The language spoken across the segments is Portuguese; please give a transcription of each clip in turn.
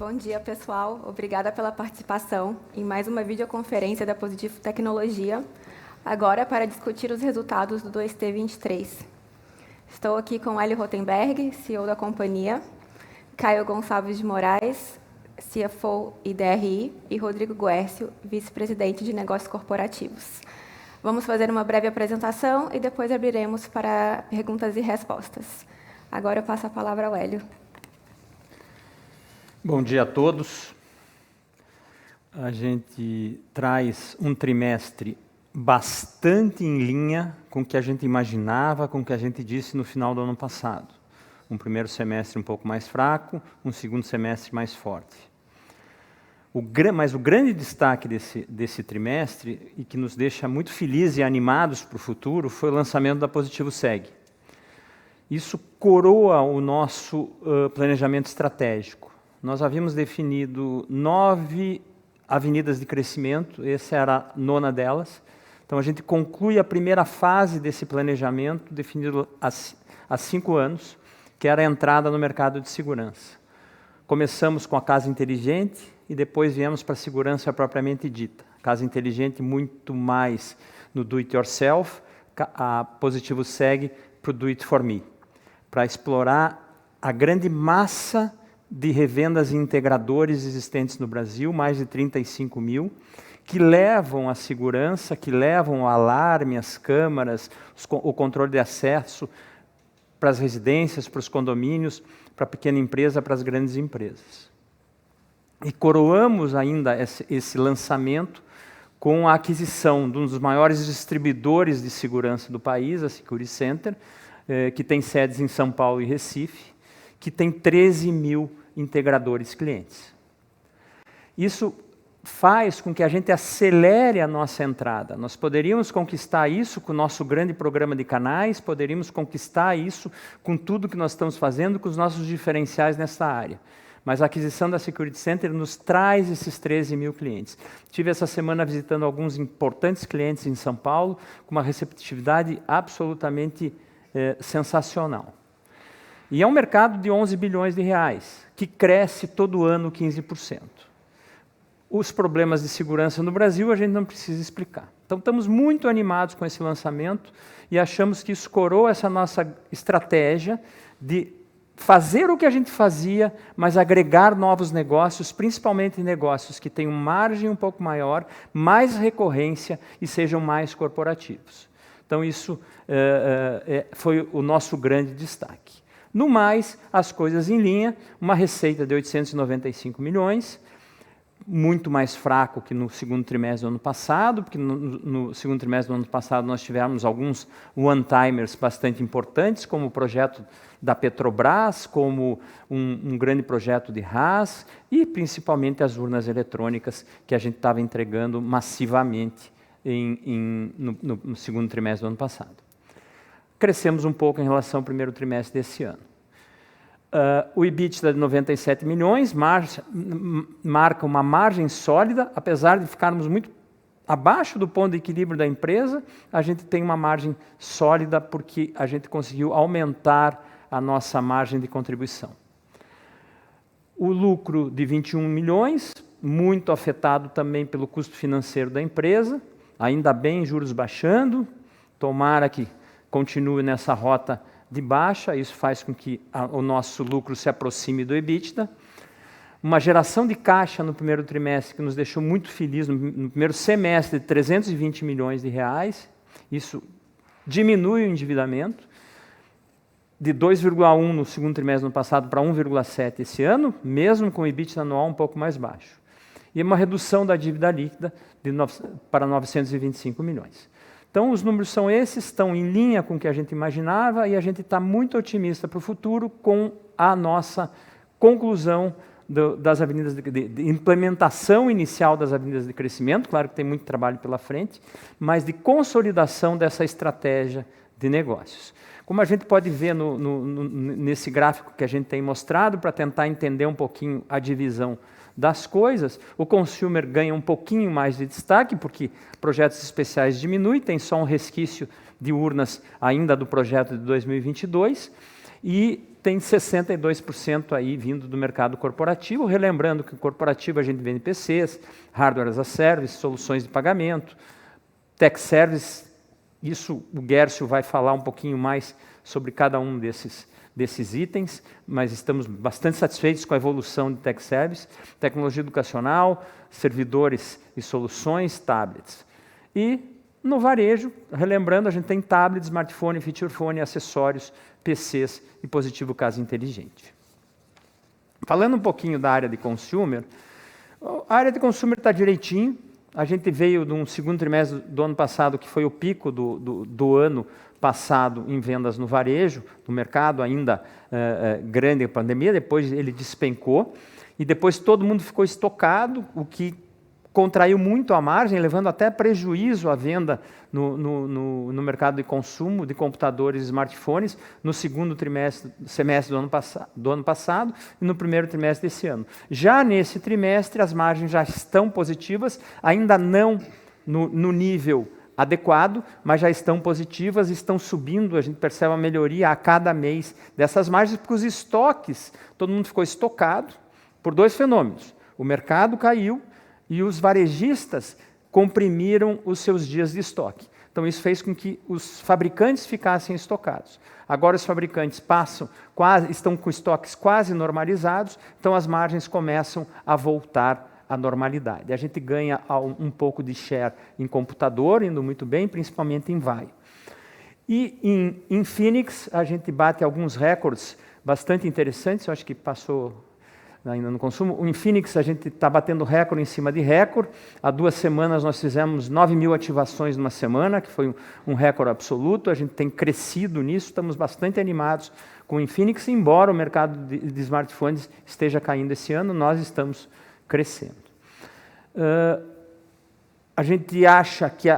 Bom dia, pessoal. Obrigada pela participação em mais uma videoconferência da Positivo Tecnologia, agora para discutir os resultados do 2T23. Estou aqui com Hélio Rotenberg, CEO da companhia, Caio Gonçalves de Moraes, CFO e DRI, e Rodrigo Guércio, vice-presidente de negócios corporativos. Vamos fazer uma breve apresentação e depois abriremos para perguntas e respostas. Agora eu passo a palavra ao Hélio. Bom dia a todos. A gente traz um trimestre bastante em linha com o que a gente imaginava, com o que a gente disse no final do ano passado. Um primeiro semestre um pouco mais fraco, um segundo semestre mais forte. Mas o grande destaque desse trimestre, e que nos deixa muito felizes e animados para o futuro, foi o lançamento da Positivo Seg. Isso coroa o nosso planejamento estratégico. Nós havíamos definido 9 avenidas de crescimento, essa era a 9ª delas. Então, a gente conclui a primeira fase desse planejamento, definido há 5 anos, que era a entrada no mercado de segurança. Começamos com a Casa Inteligente e depois viemos para a segurança propriamente dita. Casa Inteligente muito mais no do-it-yourself, a Positivo Seg para o do-it-for-me, para explorar a grande massa de revendas e integradores existentes no Brasil, mais de 35 mil, que levam a segurança, que levam o alarme, as câmaras, o controle de acesso para as residências, para os condomínios, para a pequena empresa, para as grandes empresas. E coroamos ainda esse lançamento com a aquisição de um dos maiores distribuidores de segurança do país, a Security Center, que tem sedes em São Paulo e Recife, que tem 13 mil integradores clientes. Isso faz com que a gente acelere a nossa entrada. Nós poderíamos conquistar isso com o nosso grande programa de canais, poderíamos conquistar isso com tudo que nós estamos fazendo, com os nossos diferenciais nessa área. Mas a aquisição da Security Center nos traz esses 13 mil clientes. Tive essa semana visitando alguns importantes clientes em São Paulo, com uma receptividade absolutamente sensacional. E é um mercado de 11 bilhões de reais, que cresce todo ano 15%. Os problemas de segurança no Brasil a gente não precisa explicar. Então, estamos muito animados com esse lançamento e achamos que isso coroa essa nossa estratégia de fazer o que a gente fazia, mas agregar novos negócios, principalmente negócios que tenham margem um pouco maior, mais recorrência e sejam mais corporativos. Então, isso foi o nosso grande destaque. No mais, as coisas em linha, uma receita de 895 milhões, muito mais fraco que no segundo trimestre do ano passado, porque no segundo trimestre do ano passado nós tivemos alguns one-timers bastante importantes, como o projeto da Petrobras, como um grande projeto de RaaS e principalmente as urnas eletrônicas que a gente estava entregando massivamente no segundo trimestre do ano passado. Crescemos um pouco em relação ao primeiro trimestre desse ano. O EBITDA de 97 milhões marca uma margem sólida, apesar de ficarmos muito abaixo do ponto de equilíbrio da empresa, a gente tem uma margem sólida porque a gente conseguiu aumentar a nossa margem de contribuição. O lucro de 21 milhões, muito afetado também pelo custo financeiro da empresa, ainda bem juros baixando, tomara que continue nessa rota de baixa, isso faz com que o nosso lucro se aproxime do EBITDA. Uma geração de caixa no primeiro trimestre que nos deixou muito felizes, no primeiro semestre, de 320 milhões de reais. Isso diminui o endividamento, de 2,1 no segundo trimestre do ano passado para 1,7 esse ano, mesmo com o EBITDA anual um pouco mais baixo. E uma redução da dívida líquida para 925 milhões. Então, os números são esses, estão em linha com o que a gente imaginava e a gente está muito otimista para o futuro com a nossa conclusão das avenidas de implementação inicial das avenidas de crescimento, claro que tem muito trabalho pela frente, mas de consolidação dessa estratégia de negócios. Como a gente pode ver nesse gráfico que a gente tem mostrado, para tentar entender um pouquinho a divisão das coisas, o consumer ganha um pouquinho mais de destaque, porque projetos especiais diminui, tem só um resquício de urnas ainda do projeto de 2022, e tem 62% aí vindo do mercado corporativo, relembrando que o corporativo a gente vende PCs, hardware as a service, soluções de pagamento, tech service, isso o Guercio vai falar um pouquinho mais sobre cada um desses itens, mas estamos bastante satisfeitos com a evolução de tech service, tecnologia educacional, servidores e soluções, tablets. E no varejo, relembrando, a gente tem tablet, smartphone, feature phone, acessórios, PCs e dispositivo casa inteligente. Falando um pouquinho da área de consumer, a área de consumer está direitinho. A gente veio de um segundo trimestre do ano passado, que foi o pico do ano passado em vendas no varejo, no mercado ainda grande a pandemia, depois ele despencou, e depois todo mundo ficou estocado, o que contraiu muito a margem, levando até prejuízo à venda no mercado de consumo de computadores e smartphones no segundo semestre do ano passado e no primeiro trimestre desse ano. Já nesse trimestre, as margens já estão positivas, ainda não no nível adequado, mas já estão positivas, estão subindo, a gente percebe uma melhoria a cada mês dessas margens, porque os estoques, todo mundo ficou estocado por dois fenômenos. O mercado caiu, e os varejistas comprimiram os seus dias de estoque. Então, isso fez com que os fabricantes ficassem estocados. Agora, os fabricantes estão com estoques quase normalizados, então as margens começam a voltar à normalidade. A gente ganha um pouco de share em computador, indo muito bem, principalmente em VAI. E em Phoenix, a gente bate alguns recordes bastante interessantes, eu acho que passou ainda no consumo. Em Phoenix, a gente está batendo recorde em cima de recorde. Há 2 semanas nós fizemos 9.000 ativações numa semana, que foi um recorde absoluto. A gente tem crescido nisso, estamos bastante animados com o Infinix, embora o mercado de smartphones esteja caindo esse ano, nós estamos crescendo. A gente acha que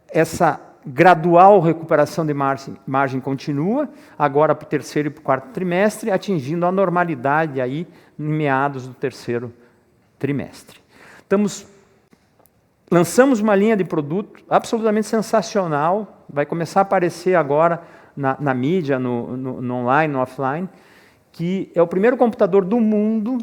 essa gradual recuperação de margem continua, agora para o terceiro e para o quarto trimestre, atingindo a normalidade aí em meados do terceiro trimestre. Lançamos uma linha de produto absolutamente sensacional, vai começar a aparecer agora na mídia, no online, no offline, que é o primeiro computador do mundo,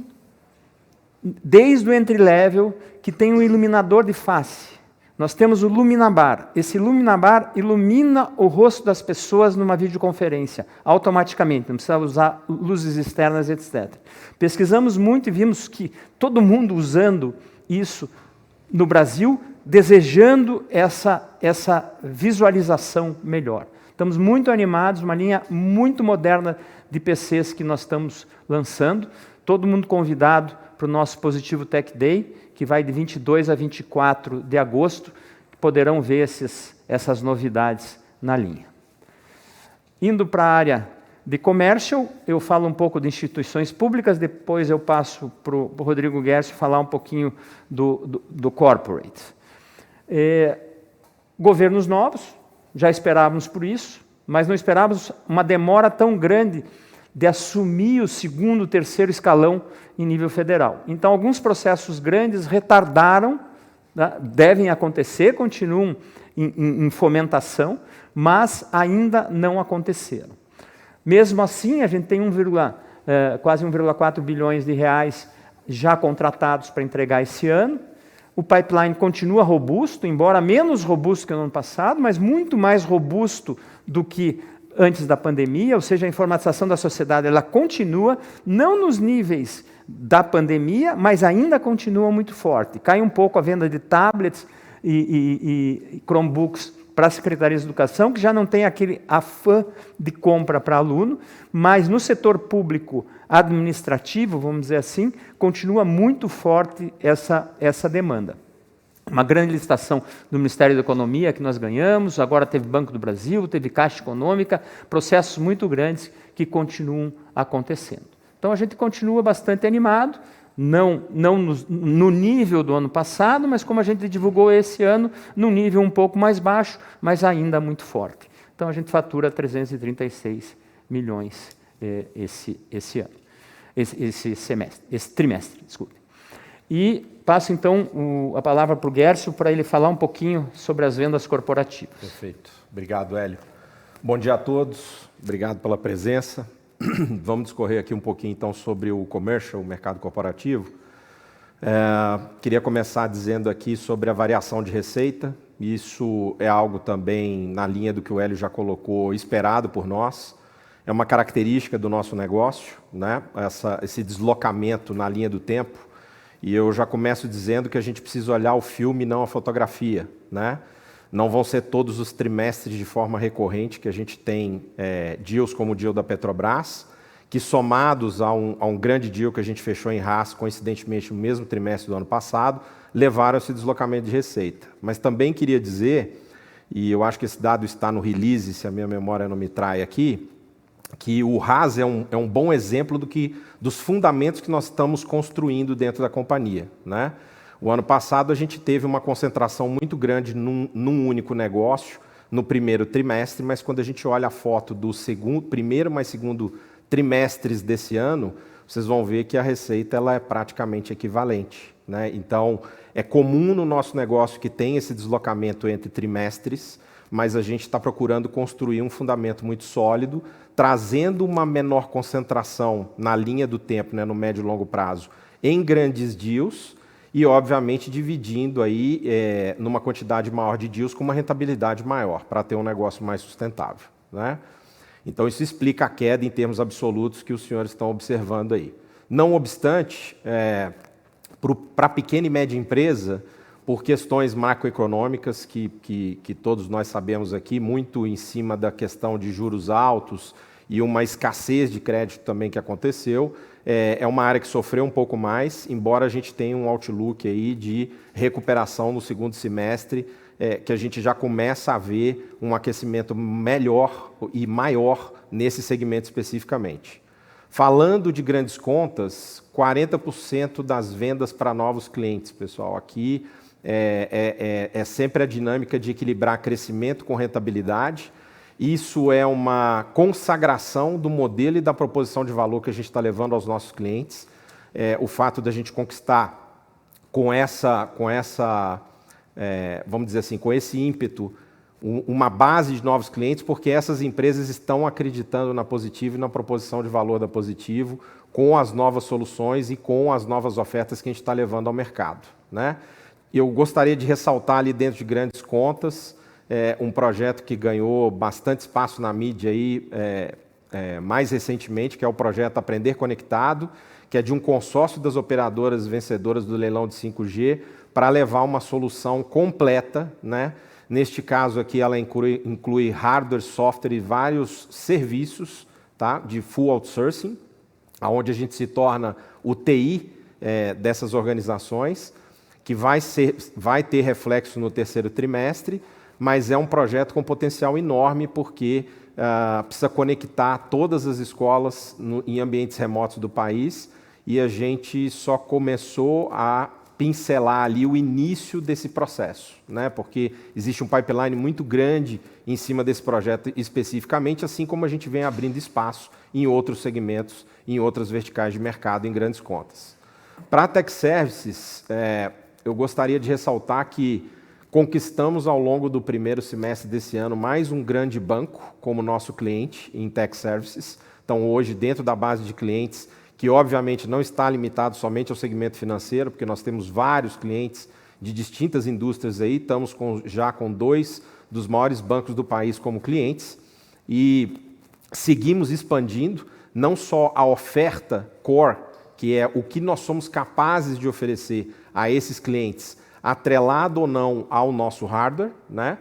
desde o entry-level, que tem um iluminador de face. Nós temos o Luminabar. Esse Luminabar ilumina o rosto das pessoas numa videoconferência, automaticamente, não precisa usar luzes externas, etc. Pesquisamos muito e vimos que todo mundo usando isso no Brasil, desejando essa visualização melhor. Estamos muito animados, uma linha muito moderna de PCs que nós estamos lançando. Todo mundo convidado para o nosso Positivo Tech Day, que vai de 22 a 24 de agosto, que poderão ver essas novidades na linha. Indo para a área de commercial, eu falo um pouco de instituições públicas, depois eu passo para o Rodrigo Guercio falar um pouquinho do corporate. Governos novos, já esperávamos por isso, mas não esperávamos uma demora tão grande de assumir o segundo, terceiro escalão em nível federal. Então, alguns processos grandes retardaram, né, devem acontecer, continuam em fomentação, mas ainda não aconteceram. Mesmo assim, a gente tem quase 1,4 bilhões de reais já contratados para entregar esse ano. O pipeline continua robusto, embora menos robusto que no ano passado, mas muito mais robusto do que antes da pandemia, ou seja, a informatização da sociedade ela continua, não nos níveis da pandemia, mas ainda continua muito forte. Cai um pouco a venda de tablets e Chromebooks para as secretarias de educação, que já não tem aquele afã de compra para aluno, mas no setor público administrativo, vamos dizer assim, continua muito forte essa demanda. Uma grande licitação do Ministério da Economia que nós ganhamos, agora teve Banco do Brasil, teve Caixa Econômica, processos muito grandes que continuam acontecendo. Então a gente continua bastante animado, não no nível do ano passado, mas como a gente divulgou esse ano, num nível um pouco mais baixo, mas ainda muito forte. Então a gente fatura 336 milhões esse ano, esse trimestre, desculpe. E passo, então, a palavra para o Guercio, para ele falar um pouquinho sobre as vendas corporativas. Perfeito. Obrigado, Hélio. Bom dia a todos. Obrigado pela presença. Vamos discorrer aqui um pouquinho, então, sobre o commercial, o mercado corporativo. Queria começar dizendo aqui sobre a variação de receita. Isso é algo também, na linha do que o Hélio já colocou, esperado por nós. É uma característica do nosso negócio, né? Esse deslocamento na linha do tempo. E eu já começo dizendo que a gente precisa olhar o filme, não a fotografia, né? Não vão ser todos os trimestres de forma recorrente que a gente tem deals como o deal da Petrobras, que somados a um grande deal que a gente fechou em Haas, coincidentemente no mesmo trimestre do ano passado, levaram a esse deslocamento de receita. Mas também queria dizer, e eu acho que esse dado está no release, se a minha memória não me trai aqui, que o Haas é um bom exemplo dos fundamentos que nós estamos construindo dentro da companhia, né? O ano passado a gente teve uma concentração muito grande num único negócio, no primeiro trimestre, mas quando a gente olha a foto do primeiro mais segundo trimestres desse ano, vocês vão ver que a receita ela é praticamente equivalente, né? Então, é comum no nosso negócio que tem esse deslocamento entre trimestres, mas a gente está procurando construir um fundamento muito sólido, trazendo uma menor concentração na linha do tempo, né, no médio e longo prazo, em grandes deals, e, obviamente, dividindo aí numa quantidade maior de deals com uma rentabilidade maior, para ter um negócio mais sustentável, né? Então, isso explica a queda em termos absolutos que os senhores estão observando aí. Não obstante, para a pequena e média empresa, por questões macroeconômicas que todos nós sabemos aqui, muito em cima da questão de juros altos e uma escassez de crédito também que aconteceu, é uma área que sofreu um pouco mais, embora a gente tenha um outlook aí de recuperação no segundo semestre, que a gente já começa a ver um aquecimento melhor e maior nesse segmento especificamente. Falando de grandes contas, 40% das vendas para novos clientes, pessoal, aqui é sempre a dinâmica de equilibrar crescimento com rentabilidade. Isso é uma consagração do modelo e da proposição de valor que a gente está levando aos nossos clientes. O fato da gente conquistar vamos dizer assim, com esse ímpeto, uma base de novos clientes, porque essas empresas estão acreditando na Positivo e na proposição de valor da Positivo, com as novas soluções e com as novas ofertas que a gente está levando ao mercado, né? Eu gostaria de ressaltar ali dentro de grandes contas, um projeto que ganhou bastante espaço na mídia aí, mais recentemente, que é o projeto Aprender Conectado, que é de um consórcio das operadoras vencedoras do leilão de 5G, para levar uma solução completa, né? Neste caso aqui, ela inclui hardware, software e vários serviços, tá? De full outsourcing, onde a gente se torna o TI dessas organizações, que vai ter reflexo no terceiro trimestre, mas é um projeto com potencial enorme, porque precisa conectar todas as escolas em ambientes remotos do país, e a gente só começou a pincelar ali o início desse processo, né? Porque existe um pipeline muito grande em cima desse projeto especificamente, assim como a gente vem abrindo espaço em outros segmentos, em outras verticais de mercado, em grandes contas. Para a Tech Services, eu gostaria de ressaltar que conquistamos ao longo do primeiro semestre desse ano mais um grande banco como nosso cliente em Tech Services. Então, hoje, dentro da base de clientes, que obviamente não está limitado somente ao segmento financeiro, porque nós temos vários clientes de distintas indústrias aí, estamos já com 2 dos maiores bancos do país como clientes, e seguimos expandindo não só a oferta core, que é o que nós somos capazes de oferecer a esses clientes, atrelado ou não ao nosso hardware, né?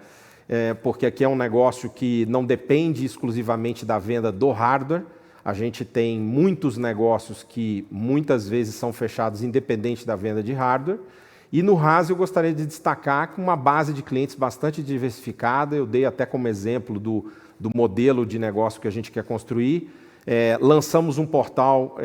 Porque aqui é um negócio que não depende exclusivamente da venda do hardware. A gente tem muitos negócios que muitas vezes são fechados independente da venda de hardware. E no Haas eu gostaria de destacar com uma base de clientes bastante diversificada. Eu dei até como exemplo do modelo de negócio que a gente quer construir. Lançamos um portal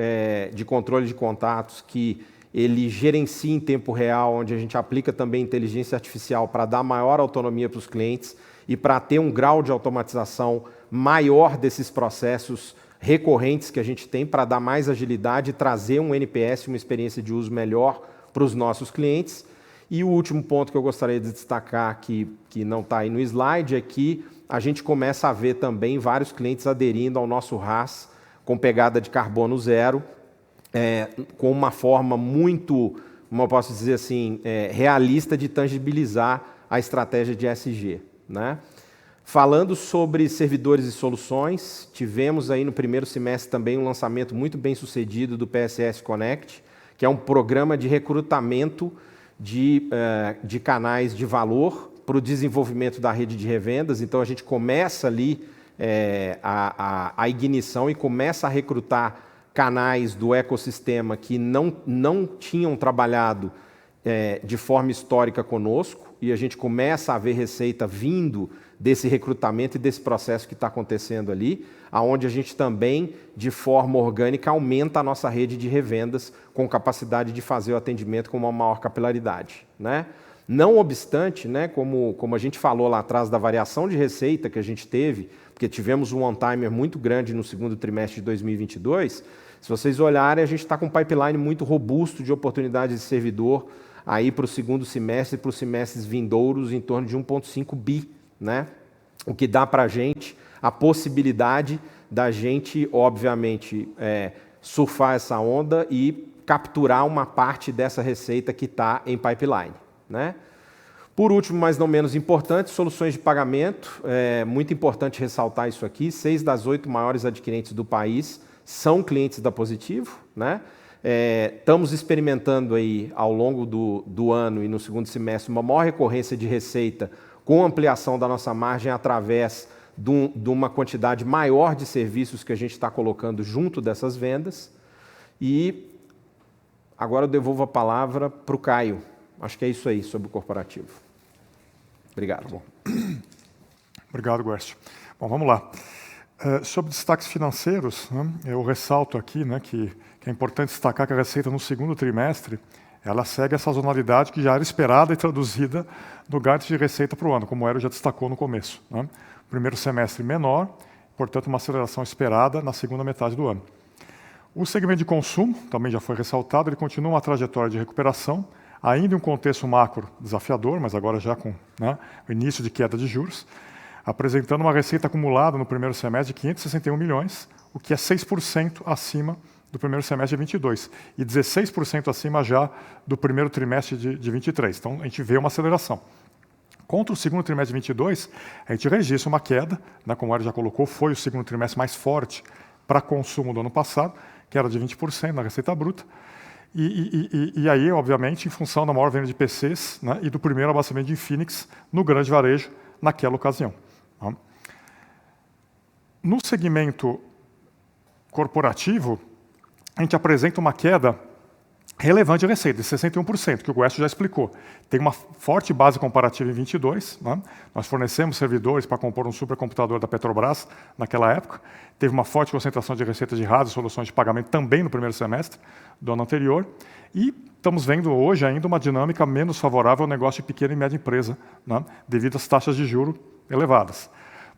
de controle de contatos que ele gerencia em tempo real, onde a gente aplica também inteligência artificial para dar maior autonomia para os clientes e para ter um grau de automatização maior desses processos recorrentes que a gente tem, para dar mais agilidade e trazer um NPS, uma experiência de uso melhor para os nossos clientes. E o último ponto que eu gostaria de destacar, que não está aí no slide, é que a gente começa a ver também vários clientes aderindo ao nosso Haas com pegada de carbono zero, com uma forma muito, como eu posso dizer assim, realista de tangibilizar a estratégia de ESG, né? Falando sobre servidores e soluções, tivemos aí no primeiro semestre também um lançamento muito bem sucedido do PSS Connect, que é um programa de recrutamento de canais de valor para o desenvolvimento da rede de revendas. Então a gente começa ali a ignição e começa a recrutar canais do ecossistema que não tinham trabalhado de forma histórica conosco, e a gente começa a ver receita vindo desse recrutamento e desse processo que está acontecendo ali, aonde a gente também, de forma orgânica, aumenta a nossa rede de revendas com capacidade de fazer o atendimento com uma maior capilaridade, né? Não obstante, né, como a gente falou lá atrás da variação de receita que a gente teve, porque tivemos um on-timer muito grande no segundo trimestre de 2022, se vocês olharem, a gente está com um pipeline muito robusto de oportunidades de servidor aí para o segundo semestre e para os semestres vindouros em torno de 1,5 bi, né? O que dá para a gente a possibilidade da gente, obviamente, surfar essa onda e capturar uma parte dessa receita que está em pipeline, né? Por último, mas não menos importante, soluções de pagamento. É muito importante ressaltar isso aqui. 6 das 8 maiores adquirentes do país são clientes da Positivo, né? Estamos experimentando aí, ao longo do ano e no segundo semestre, uma maior recorrência de receita com ampliação da nossa margem através de uma quantidade maior de serviços que a gente está colocando junto dessas vendas. E agora eu devolvo a palavra para o Caio. Acho que é isso aí sobre o corporativo. Obrigado. Tá bom. Obrigado, Guercio. Bom, vamos lá. Sobre destaques financeiros, né, eu ressalto aqui, né, que é importante destacar que a receita no segundo trimestre ela segue a sazonalidade que já era esperada e traduzida no guidance de receita para o ano, como o Hélio já destacou no começo, né? Primeiro semestre menor, portanto, uma aceleração esperada na segunda metade do ano. O segmento de consumo, também já foi ressaltado, ele continua uma trajetória de recuperação, ainda em um contexto macro desafiador, mas agora já com, né, o início de queda de juros, apresentando uma receita acumulada no primeiro semestre de 561 milhões, o que é 6% acima do primeiro semestre de 22 e 16% acima já do primeiro trimestre de 23. Então, a gente vê uma aceleração. Contra o segundo trimestre de 22, a gente registra uma queda, né, como o Hélio já colocou, foi o segundo trimestre mais forte para consumo do ano passado, que era de 20% na receita bruta. E aí, obviamente, em função da maior venda de PCs, né, e do primeiro abastecimento de Infinix no grande varejo naquela ocasião. Tá? No segmento corporativo, a gente apresenta uma queda relevante de receita, de 61%, que o Guercio já explicou. Tem uma forte base comparativa em 22, né? Nós fornecemos servidores para compor um supercomputador da Petrobras naquela época. Teve uma forte concentração de receitas de rádio e soluções de pagamento também no primeiro semestre do ano anterior. E estamos vendo hoje ainda uma dinâmica menos favorável ao negócio de pequena e média empresa, né? Devido às taxas de juros elevadas.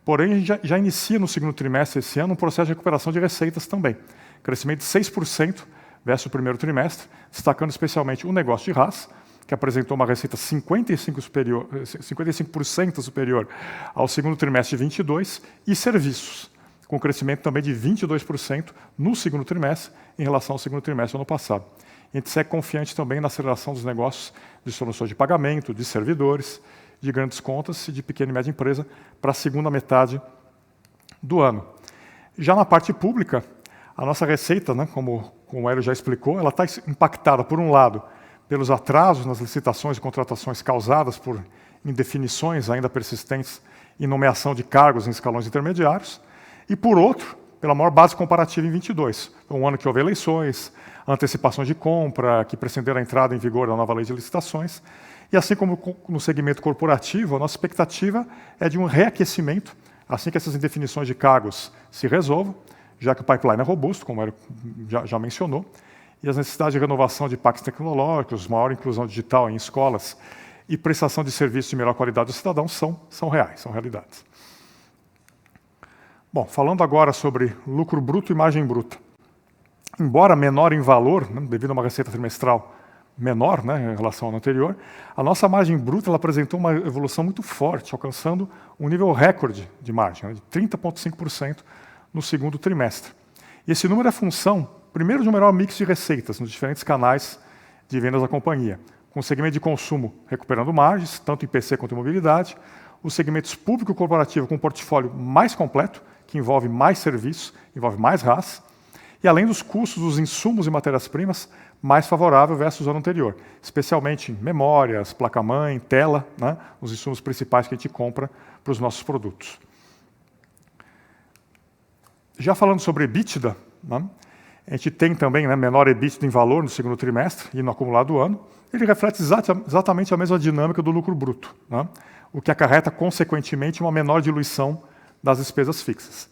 Porém, a gente já inicia no segundo trimestre esse ano um processo de recuperação de receitas também. Crescimento de 6% versus o primeiro trimestre, destacando especialmente o negócio de RaaS, que apresentou uma receita 55% superior ao segundo trimestre de 22, e serviços, com crescimento também de 22% no segundo trimestre em relação ao segundo trimestre do ano passado. A gente segue confiante também na aceleração dos negócios de soluções de pagamento, de servidores, de grandes contas e de pequena e média empresa para a segunda metade do ano. Já na parte pública, a nossa receita, né, como o Hélio já explicou, ela está impactada, por um lado, pelos atrasos nas licitações e contratações causadas por indefinições ainda persistentes em nomeação de cargos em escalões intermediários, e, por outro, pela maior base comparativa em 22. Um ano que houve eleições, antecipações de compra, que precederam a entrada em vigor da nova lei de licitações, e assim como no segmento corporativo, a nossa expectativa é de um reaquecimento, assim que essas indefinições de cargos se resolvam, já que o pipeline é robusto, como ele já mencionou, e as necessidades de renovação de pactos tecnológicos, maior inclusão digital em escolas e prestação de serviços de melhor qualidade do cidadão são reais, são realidades. Bom, falando agora sobre lucro bruto e margem bruta. Embora menor em valor, né, devido a uma receita trimestral menor, né, em relação ao anterior, a nossa margem bruta ela apresentou uma evolução muito forte, alcançando um nível recorde de margem, né, de 30,5% no segundo trimestre. E esse número é função, primeiro, de um melhor mix de receitas nos diferentes canais de vendas da companhia, com o segmento de consumo recuperando margens, tanto em PC quanto em mobilidade, os segmentos público e corporativo com um portfólio mais completo, que envolve mais serviços, envolve mais RaaS, e além dos custos dos insumos e matérias-primas, mais favorável versus o ano anterior, especialmente em memórias, placa-mãe, tela, né, os insumos principais que a gente compra para os nossos produtos. Já falando sobre EBITDA, né, a gente tem também, né, menor EBITDA em valor no segundo trimestre e no acumulado do ano. Ele reflete exatamente a mesma dinâmica do lucro bruto, né, o que acarreta, consequentemente, uma menor diluição das despesas fixas.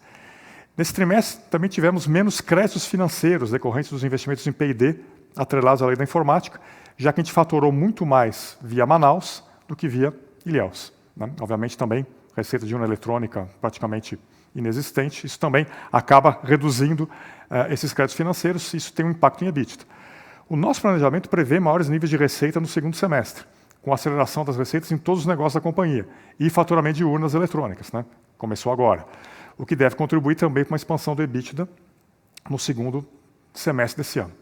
Nesse trimestre, também tivemos menos créditos financeiros decorrentes dos investimentos em P&D atrelados à lei da informática, já que a gente faturou muito mais via Manaus do que via Ilhéus, né? Obviamente, também, receita de urna eletrônica praticamente inexistente, isso também acaba reduzindo esses créditos financeiros, e isso tem um impacto em EBITDA. O nosso planejamento prevê maiores níveis de receita no segundo semestre, com aceleração das receitas em todos os negócios da companhia, e faturamento de urnas eletrônicas, né? Começou agora, o que deve contribuir também para uma expansão do EBITDA no segundo semestre desse ano.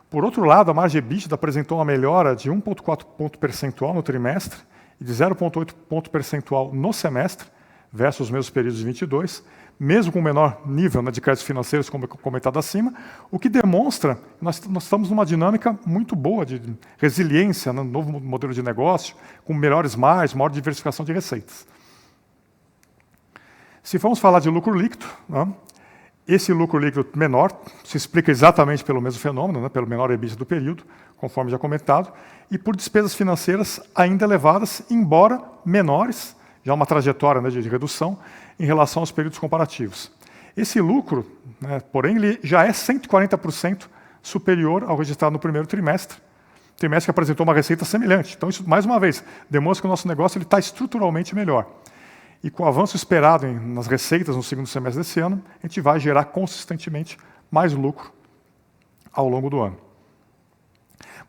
Por outro lado, a margem EBITDA apresentou uma melhora de 1,4 ponto percentual no trimestre e de 0,8 ponto percentual no semestre, versus os mesmos períodos de 22, mesmo com menor nível, né, de créditos financeiros, como comentado acima, o que demonstra que nós estamos numa dinâmica muito boa de resiliência, né, novo modelo de negócio, com melhores margens, maior diversificação de receitas. Se formos falar de lucro líquido, né, esse lucro líquido menor se explica exatamente pelo mesmo fenômeno, né, pelo menor EBITDA do período, conforme já comentado, e por despesas financeiras ainda elevadas, embora menores, já uma trajetória, né, de redução em relação aos períodos comparativos. Esse lucro, né, porém, ele já é 140% superior ao registrado no primeiro trimestre que apresentou uma receita semelhante. Então, isso, mais uma vez, demonstra que o nosso negócio está estruturalmente melhor. E com o avanço esperado nas receitas no segundo semestre desse ano, a gente vai gerar consistentemente mais lucro ao longo do ano.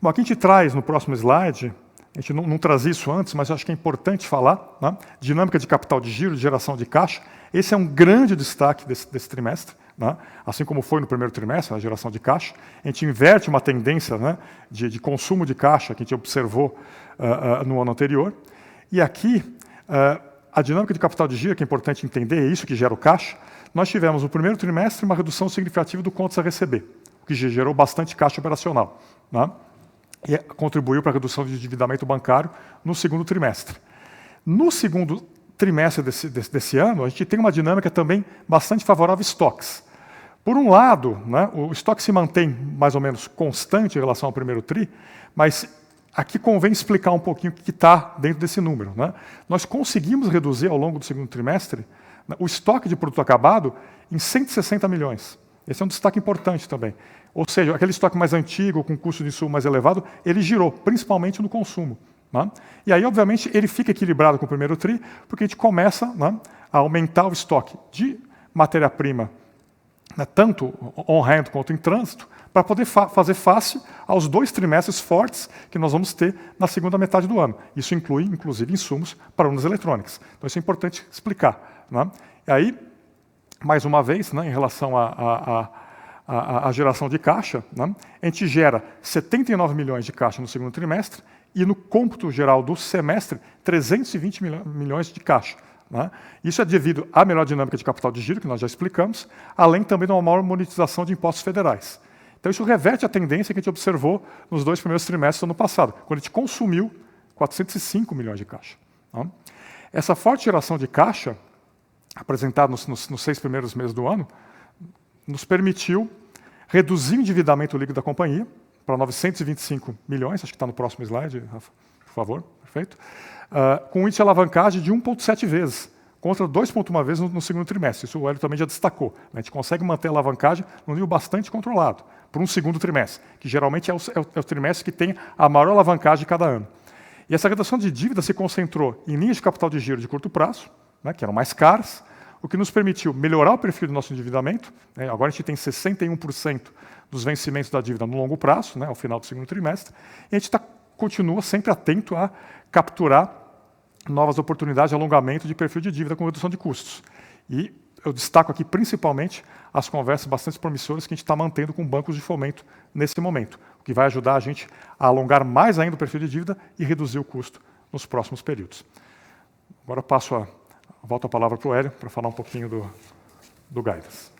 Bom, aqui a gente traz no próximo slide, a gente não trazia isso antes, mas eu acho que é importante falar, né? Dinâmica de capital de giro, de geração de caixa. Esse é um grande destaque desse trimestre, né? Assim como foi no primeiro trimestre, a geração de caixa. A gente inverte uma tendência, né, de consumo de caixa que a gente observou no ano anterior. E aqui, a dinâmica de capital de giro, que é importante entender, é isso que gera o caixa. Nós tivemos no primeiro trimestre uma redução significativa do contas a receber, o que gerou bastante caixa operacional, né? E contribuiu para a redução de endividamento bancário no segundo trimestre. No segundo trimestre desse ano, a gente tem uma dinâmica também bastante favorável a estoques. Por um lado, né, o estoque se mantém mais ou menos constante em relação ao primeiro tri, mas aqui convém explicar um pouquinho o que está dentro desse número, né? Nós conseguimos reduzir ao longo do segundo trimestre, né, o estoque de produto acabado em 160 milhões. Esse é um destaque importante também. Ou seja, aquele estoque mais antigo, com custo de insumo mais elevado, ele girou, principalmente no consumo, né? E aí, obviamente, ele fica equilibrado com o primeiro tri, porque a gente começa, né, a aumentar o estoque de matéria-prima, né, tanto on-hand quanto em trânsito, para poder fazer face aos 2 trimestres fortes que nós vamos ter na segunda metade do ano. Isso inclui, inclusive, insumos para urnas eletrônicas. Então, isso é importante explicar, né? E aí, mais uma vez, né, em relação à geração de caixa, né, a gente gera 79 milhões de caixa no segundo trimestre e, no cômputo geral do semestre, 320 milhões de caixa, né? Isso é devido à melhor dinâmica de capital de giro, que nós já explicamos, além também de uma maior monetização de impostos federais. Então, isso reverte a tendência que a gente observou nos 2 primeiros trimestres do ano passado, quando a gente consumiu 405 milhões de caixa, né? Essa forte geração de caixa, apresentada nos 6 primeiros meses do ano, nos permitiu reduzir o endividamento líquido da companhia para 925 milhões, acho que está no próximo slide, Rafa, por favor, perfeito, com um índice de alavancagem de 1,7 vezes, contra 2,1 vezes no segundo trimestre. Isso o Hélio também já destacou, né? A gente consegue manter a alavancagem num nível bastante controlado, por um segundo trimestre, que geralmente é o trimestre que tem a maior alavancagem de cada ano. E essa redução de dívida se concentrou em linhas de capital de giro de curto prazo, né, que eram mais caras, o que nos permitiu melhorar o perfil do nosso endividamento, né? Agora a gente tem 61% dos vencimentos da dívida no longo prazo, né, ao final do segundo trimestre, e a gente continua sempre atento a capturar novas oportunidades de alongamento de perfil de dívida com redução de custos. E eu destaco aqui principalmente as conversas bastante promissoras que a gente está mantendo com bancos de fomento nesse momento, o que vai ajudar a gente a alongar mais ainda o perfil de dívida e reduzir o custo nos próximos períodos. Agora volto a palavra para o Hélio para falar um pouquinho do guidance.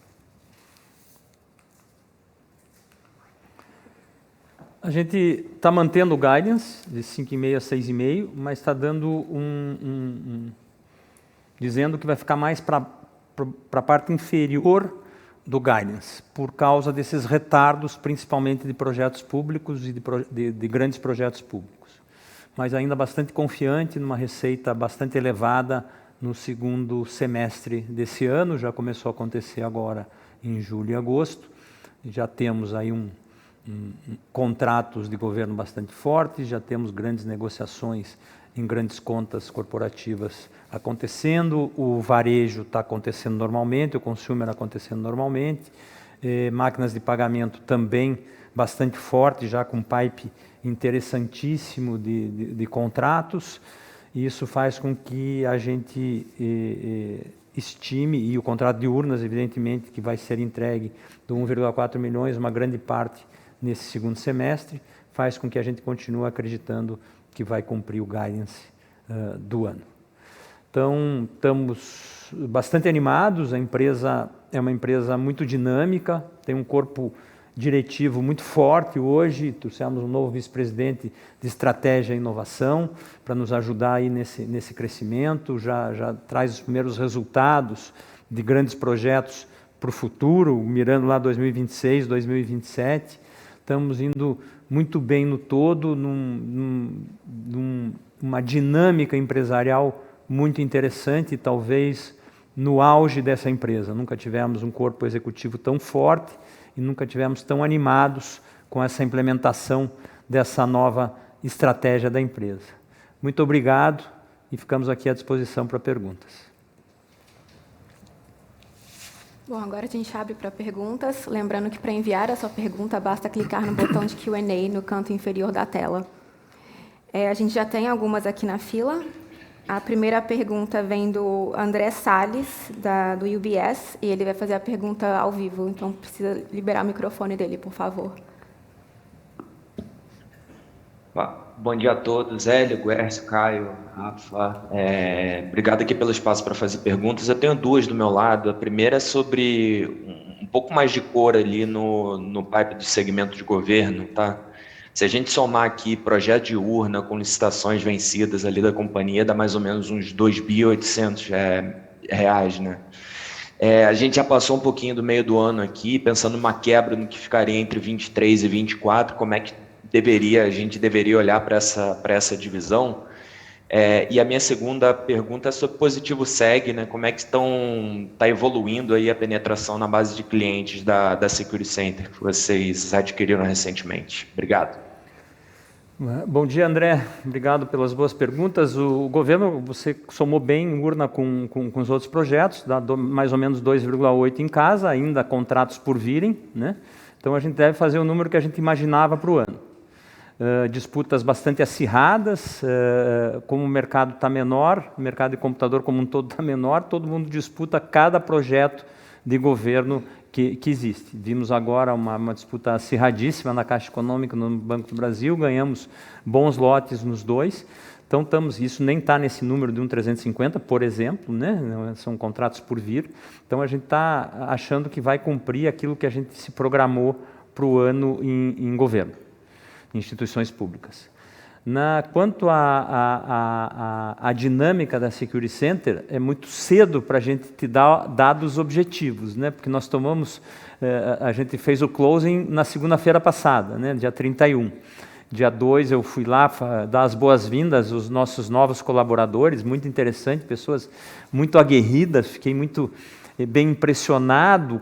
A gente está mantendo o guidance de 5,5 a 6,5, mas está dando dizendo que vai ficar mais para a parte inferior do guidance, por causa desses retardos, principalmente de projetos públicos e de grandes projetos públicos. Mas ainda bastante confiante, numa receita bastante elevada no segundo semestre desse ano, já começou a acontecer agora em julho e agosto, já temos aí contratos de governo bastante fortes, já temos grandes negociações em grandes contas corporativas acontecendo, o varejo está acontecendo normalmente, o consumer acontecendo normalmente, máquinas de pagamento também bastante forte, já com pipe interessantíssimo de contratos, e isso faz com que a gente estime, e o contrato de urnas, evidentemente, que vai ser entregue de 1,4 milhões, uma grande parte nesse segundo semestre, faz com que a gente continue acreditando que vai cumprir o guidance do ano. Então, estamos bastante animados, a empresa é uma empresa muito dinâmica, tem um corpo diretivo muito forte hoje, trouxemos um novo vice-presidente de estratégia e inovação para nos ajudar aí nesse crescimento, já traz os primeiros resultados de grandes projetos para o futuro, mirando lá 2026, 2027, estamos indo muito bem no todo, numa dinâmica empresarial muito interessante, talvez no auge dessa empresa. Nunca tivemos um corpo executivo tão forte e nunca tivemos tão animados com essa implementação dessa nova estratégia da empresa. Muito obrigado e ficamos aqui à disposição para perguntas. Bom, agora a gente abre para perguntas. Lembrando que para enviar a sua pergunta, basta clicar no botão de Q&A no canto inferior da tela. A gente já tem algumas aqui na fila. A primeira pergunta vem do André Salles, do UBS, e ele vai fazer a pergunta ao vivo, então precisa liberar o microfone dele, por favor. Bom dia a todos, Hélio, Guercio, Caio, Rafa. Obrigado aqui pelo espaço para fazer perguntas. Eu tenho duas do meu lado. A primeira é sobre um pouco mais de cor ali no pipe do segmento de governo, tá? Se a gente somar aqui projeto de urna com licitações vencidas ali da companhia, dá mais ou menos uns 2.800 reais, né? A gente já passou um pouquinho do meio do ano aqui, pensando numa quebra no que ficaria entre 23 e 24, como é que a gente deveria olhar para essa divisão? E a minha segunda pergunta é sobre Positivo Seg, né? Como é que está evoluindo aí a penetração na base de clientes da Security Center que vocês adquiriram recentemente? Obrigado. Bom dia, André. Obrigado pelas boas perguntas. O governo, você somou bem em urna com os outros projetos, dá mais ou menos 2,8 em casa, ainda contratos por virem, né? Então a gente deve fazer o número que a gente imaginava para o ano. Disputas bastante acirradas, como o mercado está menor, o mercado de computador como um todo está menor, todo mundo disputa cada projeto de governo que existe. Vimos agora uma disputa acirradíssima na Caixa Econômica, no Banco do Brasil, ganhamos bons lotes nos dois, então isso nem está nesse número de 1,350, por exemplo, né? São contratos por vir, então a gente está achando que vai cumprir aquilo que a gente se programou para o ano em governo, instituições públicas. Quanto à dinâmica da Security Center, é muito cedo para a gente te dar dados objetivos, né? Porque nós a gente fez o closing na segunda-feira passada, né? Dia 31. Dia 2 eu fui lá dar as boas-vindas aos nossos novos colaboradores, muito interessante, pessoas muito aguerridas, fiquei muito bem impressionado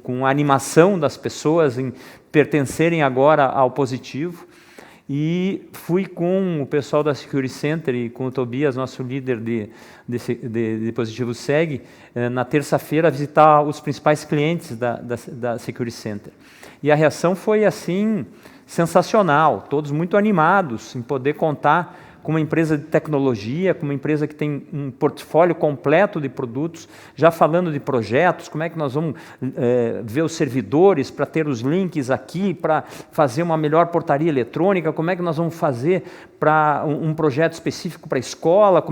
com a animação das pessoas em pertencerem agora ao Positivo. E fui com o pessoal da Security Center e com o Tobias, nosso líder de Positivo Seg, na terça-feira visitar os principais clientes da Security Center. E a reação foi assim sensacional, todos muito animados em poder contar com uma empresa de tecnologia, com uma empresa que tem um portfólio completo de produtos, já falando de projetos, como é que nós vamos ver os servidores para ter os links aqui, para fazer uma melhor portaria eletrônica, como é que nós vamos fazer para um projeto específico para a escola,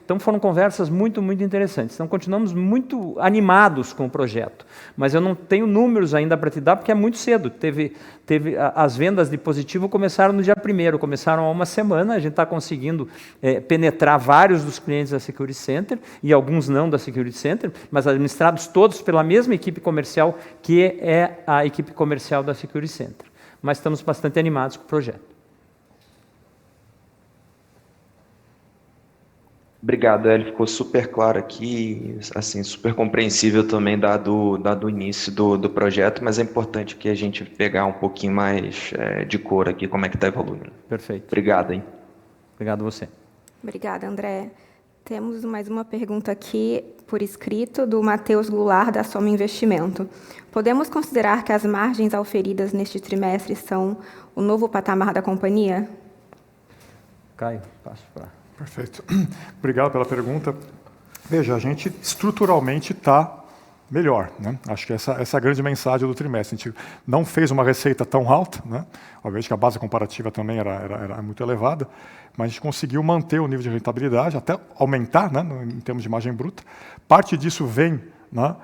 Então foram conversas muito, muito interessantes. Então continuamos muito animados com o projeto, mas eu não tenho números ainda para te dar, porque é muito cedo. As vendas de Positivo começaram no dia 1º, começaram há uma semana, a gente está conseguindo penetrar vários dos clientes da Security Center, e alguns não da Security Center, mas administrados todos pela mesma equipe comercial, que é a equipe comercial da Security Center. Mas estamos bastante animados com o projeto. Obrigado, Hélio. Ficou super claro aqui, assim, super compreensível também, dado o início do projeto, mas é importante que a gente pegar um pouquinho mais de cor aqui, como é que está evoluindo. Perfeito. Obrigado, hein? Obrigado a você. Obrigada, André. Temos mais uma pergunta aqui, por escrito, do Matheus Goulart, da Soma Investimento. Podemos considerar que as margens auferidas neste trimestre são o novo patamar da companhia? Caio, passo para... Perfeito. Obrigado pela pergunta. Veja, a gente estruturalmente está melhor, né? Acho que essa é a grande mensagem do trimestre. A gente não fez uma receita tão alta, né? Obviamente que a base comparativa também era muito elevada, mas a gente conseguiu manter o nível de rentabilidade, até aumentar, né, em termos de margem bruta. Parte disso vem, né,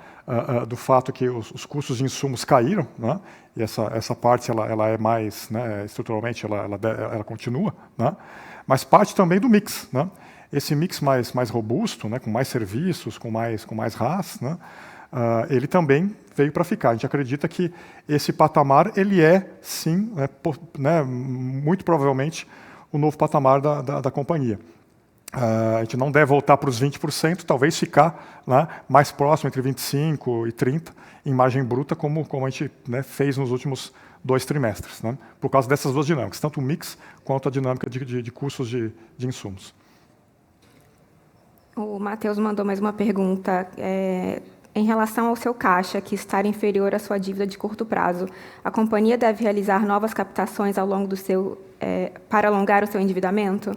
do fato que os custos de insumos caíram, né? E essa parte ela é mais, né, estruturalmente ela continua, né? Mas parte também do mix, né? Esse mix mais robusto, né, com mais serviços, com mais RaaS, né, ele também veio para ficar. A gente acredita que esse patamar ele é, sim, né, muito provavelmente, o novo patamar da companhia. A gente não deve voltar para os 20%, talvez ficar lá mais próximo, entre 25% e 30%, em margem bruta, como a gente, né, fez nos últimos 2 trimestres, né, por causa dessas duas dinâmicas, tanto o mix quanto a dinâmica de custos de insumos. O Matheus mandou mais uma pergunta. Em relação ao seu caixa, que está inferior à sua dívida de curto prazo, a companhia deve realizar novas captações ao longo para alongar o seu endividamento?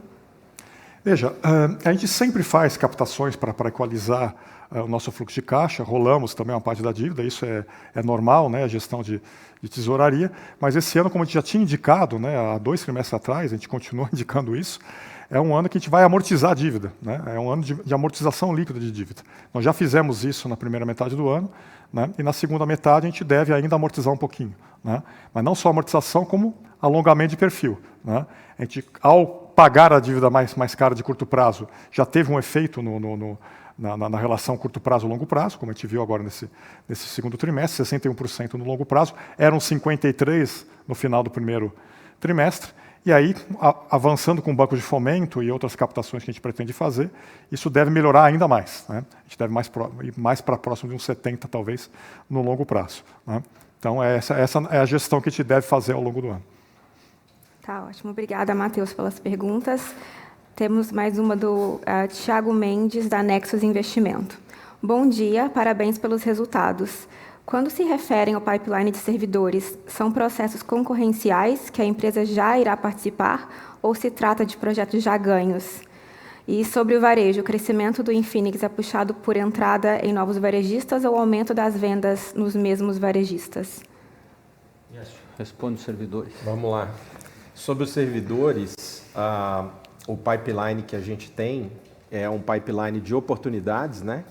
Veja, a gente sempre faz captações para equalizar o nosso fluxo de caixa, rolamos também uma parte da dívida, isso é normal, né, a gestão de tesouraria, mas esse ano, como a gente já tinha indicado, né, há 2 trimestres atrás, a gente continua indicando isso, é um ano que a gente vai amortizar a dívida, né, é um ano de amortização líquida de dívida. Nós já fizemos isso na primeira metade do ano, né, e na segunda metade a gente deve ainda amortizar um pouquinho, né, mas não só amortização, como alongamento de perfil, né. A gente, ao pagar a dívida mais cara de curto prazo, já teve um efeito na relação curto prazo e longo prazo, como a gente viu agora nesse segundo trimestre, 61% no longo prazo, eram 53% no final do primeiro trimestre, e aí, avançando com o banco de fomento e outras captações que a gente pretende fazer, isso deve melhorar ainda mais, né? A gente deve ir mais para próximo de uns 70%, talvez, no longo prazo, né? Então, essa é a gestão que a gente deve fazer ao longo do ano. Tá, ótimo. Obrigada, Matheus, pelas perguntas. Temos mais uma do Thiago Mendes, da Nexus Investimento. Bom dia, parabéns pelos resultados. Quando se referem ao pipeline de servidores, são processos concorrenciais que a empresa já irá participar ou se trata de projetos já ganhos? E sobre o varejo, o crescimento do Infinix é puxado por entrada em novos varejistas ou aumento das vendas nos mesmos varejistas? Responde os servidores. Vamos lá. Sobre os servidores, o pipeline que a gente tem é um pipeline de oportunidades, né,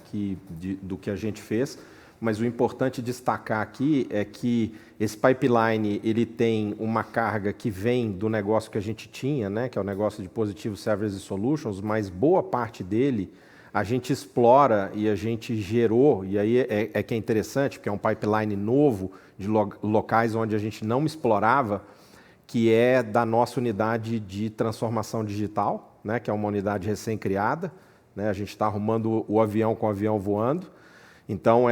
do que a gente fez, mas o importante destacar aqui é que esse pipeline ele tem uma carga que vem do negócio que a gente tinha, né, que é o negócio de Positivo Services Solutions, mas boa parte dele a gente explora e a gente gerou, e aí é que é interessante, porque é um pipeline novo de locais onde a gente não explorava, que é da nossa unidade de transformação digital, né, que é uma unidade recém-criada, né, a gente está arrumando o avião com o avião voando. Então,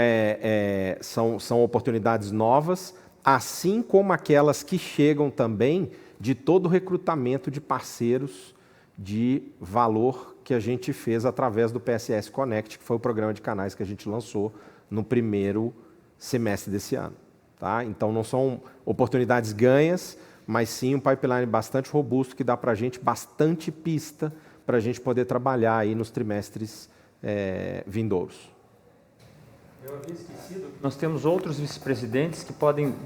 são oportunidades novas, assim como aquelas que chegam também de todo o recrutamento de parceiros de valor que a gente fez através do PSS Connect, que foi o programa de canais que a gente lançou no primeiro semestre desse ano. Tá? Então, não são oportunidades ganhas, mas sim um pipeline bastante robusto que dá para a gente bastante pista para a gente poder trabalhar aí nos trimestres vindouros. Eu havia esquecido. Nós temos outros vice-presidentes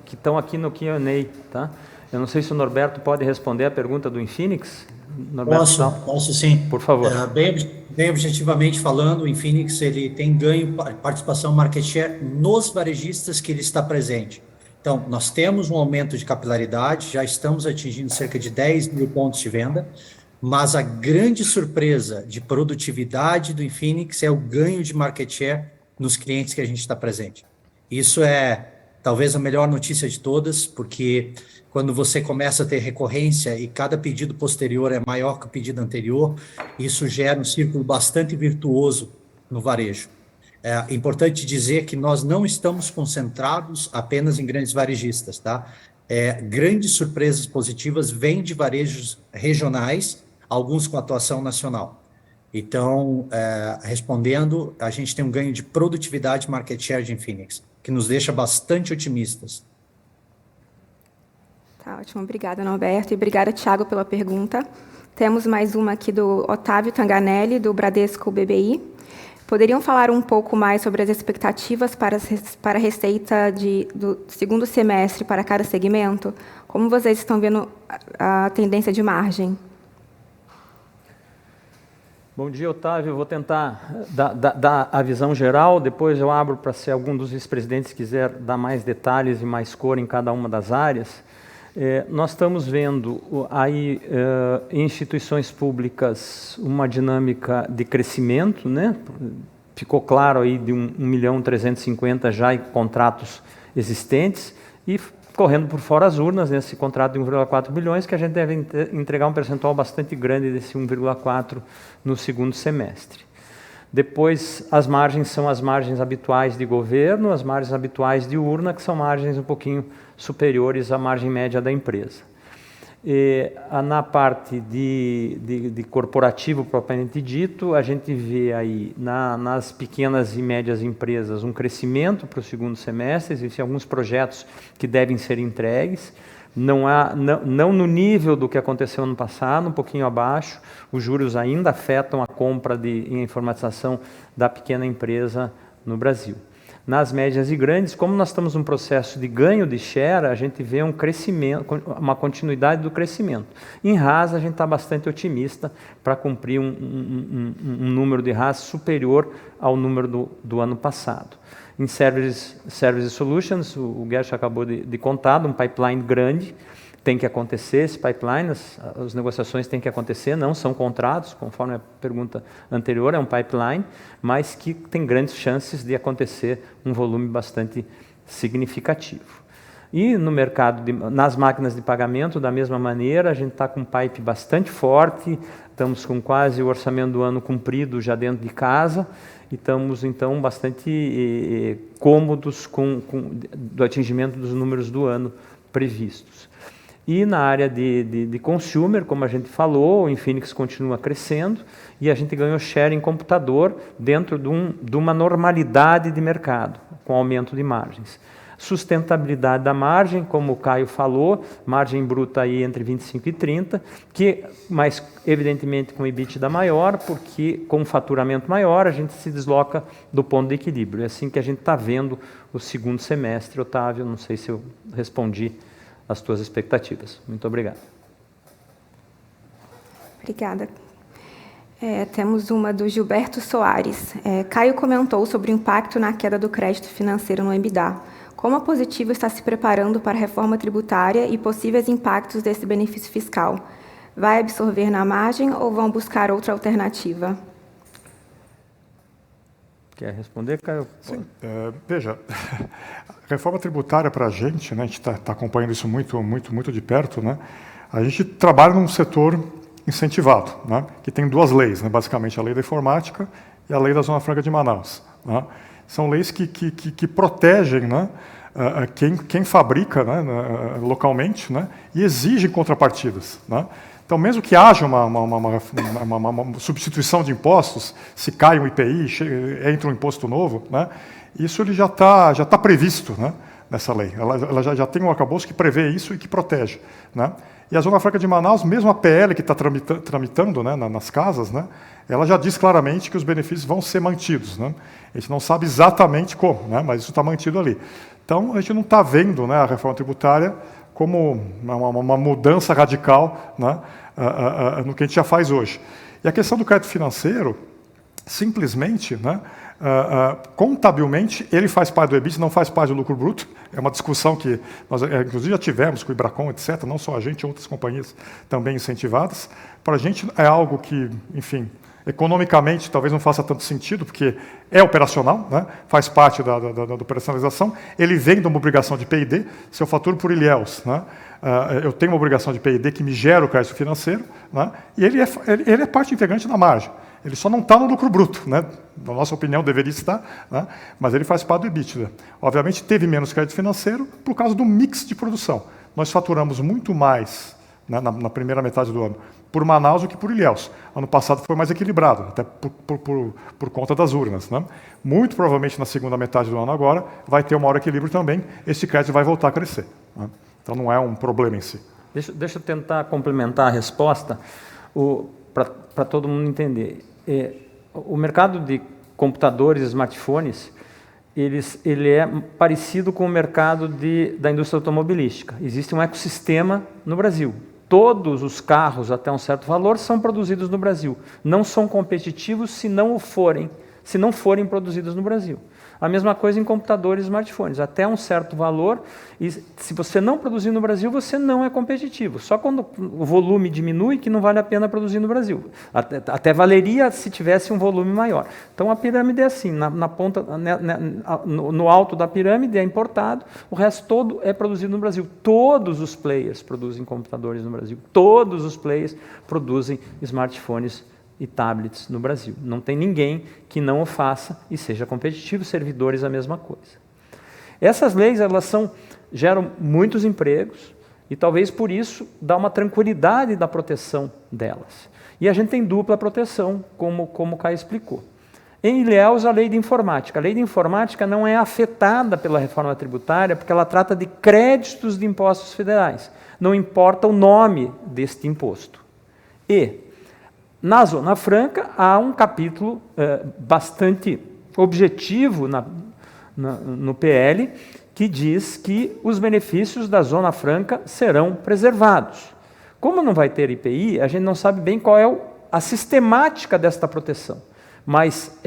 que estão aqui no Q&A, tá? Eu não sei se o Norberto pode responder a pergunta do Infinix. Norberto, posso sim. Por favor. Bem objetivamente falando, o Infinix ele tem ganho participação market share nos varejistas que ele está presente. Então, nós temos um aumento de capilaridade, já estamos atingindo cerca de 10 mil pontos de venda, mas a grande surpresa de produtividade do Infinix é o ganho de market share nos clientes que a gente está presente. Isso é talvez a melhor notícia de todas, porque quando você começa a ter recorrência e cada pedido posterior é maior que o pedido anterior, isso gera um círculo bastante virtuoso no varejo. É importante dizer que nós não estamos concentrados apenas em grandes varejistas, tá? Grandes surpresas positivas vêm de varejos regionais, alguns com atuação nacional. Então, respondendo, a gente tem um ganho de produtividade e market share de Infinix, que nos deixa bastante otimistas. Tá ótimo, obrigada, Norberto, e obrigada, Thiago, pela pergunta. Temos mais uma aqui do Otávio Tanganelli, do Bradesco BBI. Poderiam falar um pouco mais sobre as expectativas para a receita do segundo semestre para cada segmento? Como vocês estão vendo a tendência de margem? Bom dia, Otávio. Eu vou tentar dar a visão geral, depois eu abro para se algum dos vice-presidentes quiser dar mais detalhes e mais cor em cada uma das áreas. Nós estamos vendo aí em instituições públicas uma dinâmica de crescimento, né? Ficou claro aí de 1.350.000 já em contratos existentes e correndo por fora as urnas nesse contrato de 1,4 bilhões, que a gente deve entregar um percentual bastante grande desse 1,4 no segundo semestre. Depois, as margens são as margens habituais de governo, as margens habituais de urna, que são margens um pouquinho superiores à margem média da empresa. Na parte de corporativo propriamente dito, a gente vê aí nas pequenas e médias empresas um crescimento para o segundo semestre, existem alguns projetos que devem ser entregues, não no nível do que aconteceu no passado, um pouquinho abaixo, os juros ainda afetam a compra em informatização da pequena empresa no Brasil. Nas médias e grandes, como nós estamos num processo de ganho de share, a gente vê um crescimento, uma continuidade do crescimento. Em RAS, a gente está bastante otimista para cumprir um número de RAS superior ao número do ano passado. Em Service Solutions, o Gersh acabou de contar, um pipeline grande, tem que acontecer esse pipeline, as negociações têm que acontecer, não são contratos, conforme a pergunta anterior, é um pipeline, mas que tem grandes chances de acontecer um volume bastante significativo. E no mercado, nas máquinas de pagamento, da mesma maneira, a gente está com um pipe bastante forte, estamos com quase o orçamento do ano cumprido já dentro de casa, e estamos, então, bastante cômodos do atingimento dos números do ano previstos. E na área de consumer, como a gente falou, o Infinix continua crescendo e a gente ganhou share em computador dentro de uma normalidade de mercado, com aumento de margens. Sustentabilidade da margem, como o Caio falou, margem bruta aí entre 25 e 30, mas evidentemente com EBITDA maior, porque com faturamento maior a gente se desloca do ponto de equilíbrio. É assim que a gente está vendo o segundo semestre. Otávio, não sei se eu respondi as tuas expectativas. Muito obrigado. Obrigada. Temos uma do Gilberto Soares. Caio comentou sobre o impacto na queda do crédito financeiro no EBITDA. Como a Positivo está se preparando para a reforma tributária e possíveis impactos desse benefício fiscal? Vai absorver na margem ou vão buscar outra alternativa? Quer responder, Caio? Sim. Veja, reforma tributária para a gente, né, a gente está acompanhando isso muito de perto, né? A gente trabalha num setor incentivado, né, que tem duas leis, né, basicamente a lei da informática e a lei da Zona Franca de Manaus. Né? São leis que protegem, né, quem fabrica, né, localmente, né, e exigem contrapartidas. Né? Então, mesmo que haja uma substituição de impostos, se cai um IPI, entra um imposto novo, né, isso ele já tá previsto, né, nessa lei. Ela já tem um arcabouço que prevê isso e que protege, né? E a Zona Franca de Manaus, mesmo a PL que está tramitando, né, nas casas, né, ela já diz claramente que os benefícios vão ser mantidos, né? A gente não sabe exatamente como, né, mas isso está mantido ali. Então, a gente não está vendo, né, a reforma tributária como uma mudança radical, né, no que a gente já faz hoje. E a questão do crédito financeiro, simplesmente, né, contabilmente, ele faz parte do EBIT, não faz parte do lucro bruto. É uma discussão que nós, inclusive, já tivemos com o Ibracon, etc., não só a gente, outras companhias também incentivadas. Para a gente é algo que, enfim, economicamente talvez não faça tanto sentido, porque é operacional, né? Faz parte da operacionalização. Ele vem de uma obrigação de P&D. Se eu faturo por Ilhéus, né, eu tenho uma obrigação de P&D que me gera o crédito financeiro, né, e ele é parte integrante da margem. Ele só não está no lucro bruto, né? Na nossa opinião deveria estar, né? Mas ele faz parte do EBITDA. Obviamente teve menos crédito financeiro por causa do mix de produção. Nós faturamos muito mais, né, na primeira metade do ano por Manaus do que por Ilhéus. Ano passado foi mais equilibrado, até por conta das urnas, né? Muito provavelmente na segunda metade do ano agora vai ter um maior equilíbrio também, esse crédito vai voltar a crescer, né? Então não é um problema em si. Deixa eu tentar complementar a resposta para todo mundo entender. O mercado de computadores e smartphones, ele é parecido com o mercado da indústria automobilística. Existe um ecossistema no Brasil. Todos os carros, até um certo valor, são produzidos no Brasil. Não são competitivos se não forem produzidos no Brasil. A mesma coisa em computadores e smartphones. Até um certo valor, e se você não produzir no Brasil, você não é competitivo. Só quando o volume diminui que não vale a pena produzir no Brasil. Até valeria se tivesse um volume maior. Então a pirâmide é assim, na ponta, no alto da pirâmide é importado, o resto todo é produzido no Brasil. Todos os players produzem computadores no Brasil. Todos os players produzem smartphones e tablets no Brasil. Não tem ninguém que não o faça e seja competitivo, servidores a mesma coisa. Essas leis geram muitos empregos e talvez por isso dá uma tranquilidade da proteção delas. E a gente tem dupla proteção, como o Caio explicou. Em Ilhéus, a lei de informática. A lei de informática não é afetada pela reforma tributária porque ela trata de créditos de impostos federais. Não importa o nome deste imposto. E na Zona Franca, há um capítulo bastante objetivo no PL, que diz que os benefícios da Zona Franca serão preservados. Como não vai ter IPI, a gente não sabe bem qual é a sistemática desta proteção, mas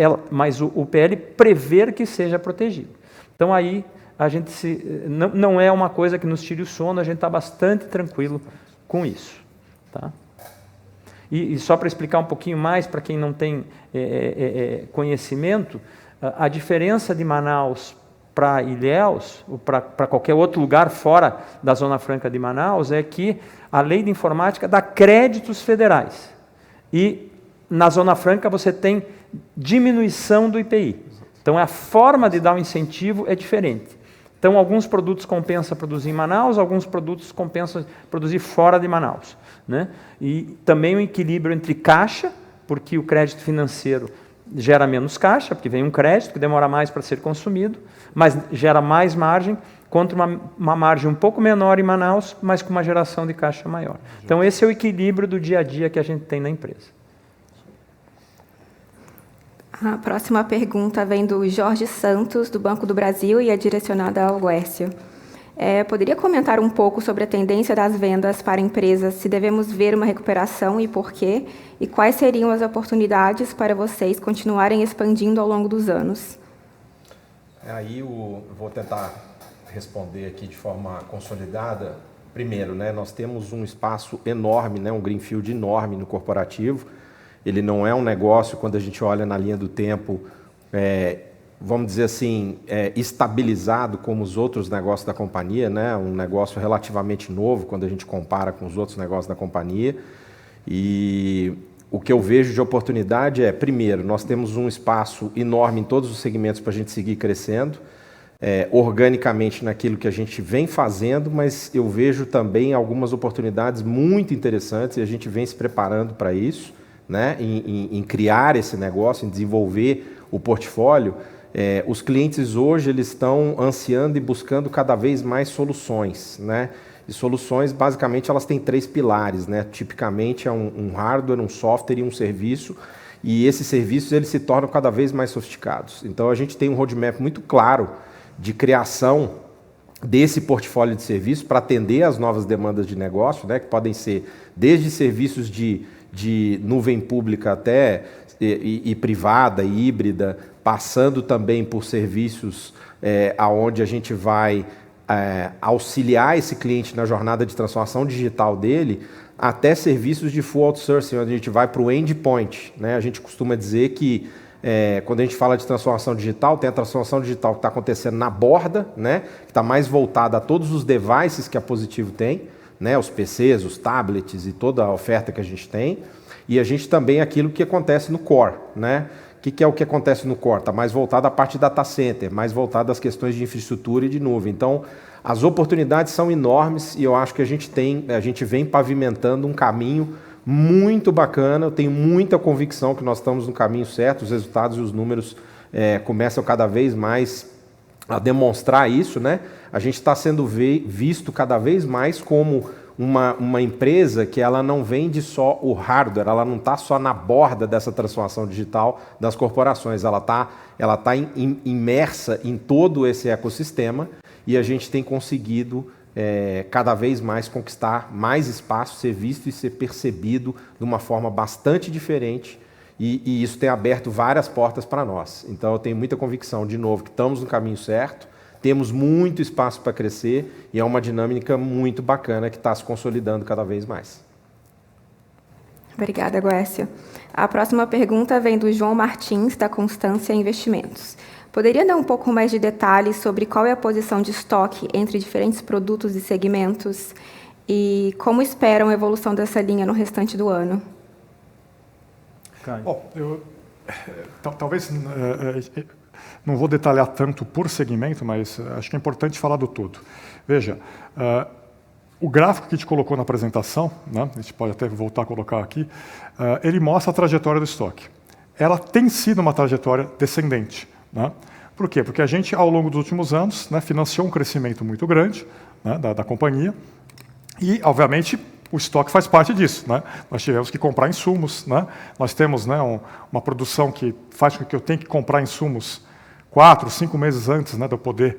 o PL prevê que seja protegido. Então, aí, a gente não é uma coisa que nos tire o sono, a gente está bastante tranquilo com isso. Tá? E só para explicar um pouquinho mais, para quem não tem conhecimento, a diferença de Manaus para Ilhéus, ou para qualquer outro lugar fora da Zona Franca de Manaus, é que a lei de informática dá créditos federais. E na Zona Franca você tem diminuição do IPI. Então a forma de dar o incentivo é diferente. Então alguns produtos compensa produzir em Manaus, alguns produtos compensa produzir fora de Manaus, né? E também um equilíbrio entre caixa, porque o crédito financeiro gera menos caixa, porque vem um crédito que demora mais para ser consumido, mas gera mais margem, contra uma margem um pouco menor em Manaus, mas com uma geração de caixa maior. Então esse é o equilíbrio do dia a dia que a gente tem na empresa. A próxima pergunta vem do Jorge Santos, do Banco do Brasil, e é direcionada ao Guércio. Poderia comentar um pouco sobre a tendência das vendas para empresas, se devemos ver uma recuperação e por quê? E quais seriam as oportunidades para vocês continuarem expandindo ao longo dos anos? Aí eu vou tentar responder aqui de forma consolidada. Primeiro, né, nós temos um espaço enorme, né, um greenfield enorme no corporativo. Ele não é um negócio, quando a gente olha na linha do tempo, vamos dizer assim, estabilizado como os outros negócios da companhia, né? Um negócio relativamente novo quando a gente compara com os outros negócios da companhia. E o que eu vejo de oportunidade primeiro, nós temos um espaço enorme em todos os segmentos para a gente seguir crescendo, organicamente naquilo que a gente vem fazendo, mas eu vejo também algumas oportunidades muito interessantes e a gente vem se preparando para isso, né? Em criar esse negócio, em desenvolver o portfólio. os clientes hoje eles estão ansiando e buscando cada vez mais soluções, né? E soluções, basicamente, elas têm 3 pilares, né? Tipicamente é um hardware, um software e um serviço, e esses serviços eles se tornam cada vez mais sofisticados. Então, a gente tem um roadmap muito claro de criação desse portfólio de serviços para atender às novas demandas de negócio, né? Que podem ser desde serviços de nuvem pública até e privada, e híbrida, passando também por serviços aonde a gente vai auxiliar esse cliente na jornada de transformação digital dele, até serviços de full outsourcing, onde a gente vai para o endpoint, né? A gente costuma dizer que quando a gente fala de transformação digital, tem a transformação digital que está acontecendo na borda, né? Que está mais voltada a todos os devices que a Positivo tem, né? Os PCs, os tablets e toda a oferta que a gente tem. E a gente também aquilo que acontece no core, né? O que é o que acontece no core? Está mais voltado à parte data center, mais voltado às questões de infraestrutura e de nuvem. Então, as oportunidades são enormes e eu acho que a gente vem pavimentando um caminho muito bacana. Eu tenho muita convicção que nós estamos no caminho certo, os resultados e os números começam cada vez mais a demonstrar isso, né? A gente está sendo visto cada vez mais como uma empresa que ela não vende só o hardware, ela não está só na borda dessa transformação digital das corporações, ela tá imersa em todo esse ecossistema e a gente tem conseguido cada vez mais conquistar mais espaço, ser visto e ser percebido de uma forma bastante diferente e isso tem aberto várias portas para nós. Então eu tenho muita convicção, de novo, que estamos no caminho certo, temos muito espaço para crescer e é uma dinâmica muito bacana que está se consolidando cada vez mais. Obrigada, Guércio. A próxima pergunta vem do João Martins, da Constância Investimentos. Poderia dar um pouco mais de detalhes sobre qual é a posição de estoque entre diferentes produtos e segmentos e como esperam a evolução dessa linha no restante do ano? Bom, talvez não vou detalhar tanto por segmento, mas acho que é importante falar do todo. Veja, o gráfico que a gente colocou na apresentação, né, a gente pode até voltar a colocar aqui, ele mostra a trajetória do estoque. Ela tem sido uma trajetória descendente. Né? Por quê? Porque a gente, ao longo dos últimos anos, né, financiou um crescimento muito grande, né, da companhia e, obviamente, o estoque faz parte disso. Né? Nós tivemos que comprar insumos. Né? Nós temos, né, uma produção que faz com que eu tenha que comprar insumos 4, 5 meses antes, né, de eu poder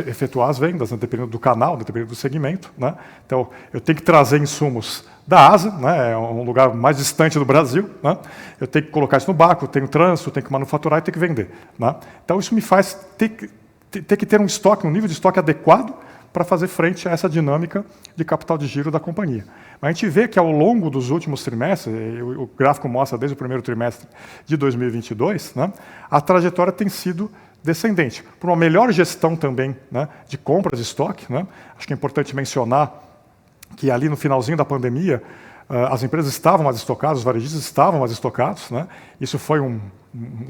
efetuar as vendas, né, dependendo do canal, dependendo do segmento. Né? Então, eu tenho que trazer insumos da Ásia, né, é um lugar mais distante do Brasil. Né? Eu tenho que colocar isso no barco, eu tenho trânsito, eu tenho que manufaturar e tenho que vender. Né? Então, isso me faz ter que ter um estoque, um nível de estoque adequado para fazer frente a essa dinâmica de capital de giro da companhia. Mas a gente vê que ao longo dos últimos trimestres, o gráfico mostra desde o primeiro trimestre de 2022, né, a trajetória tem sido descendente. Por uma melhor gestão também, né, de compras de estoque, né, acho que é importante mencionar que ali no finalzinho da pandemia, as empresas estavam mais estocadas, os varejistas estavam mais estocados. Né, isso foi um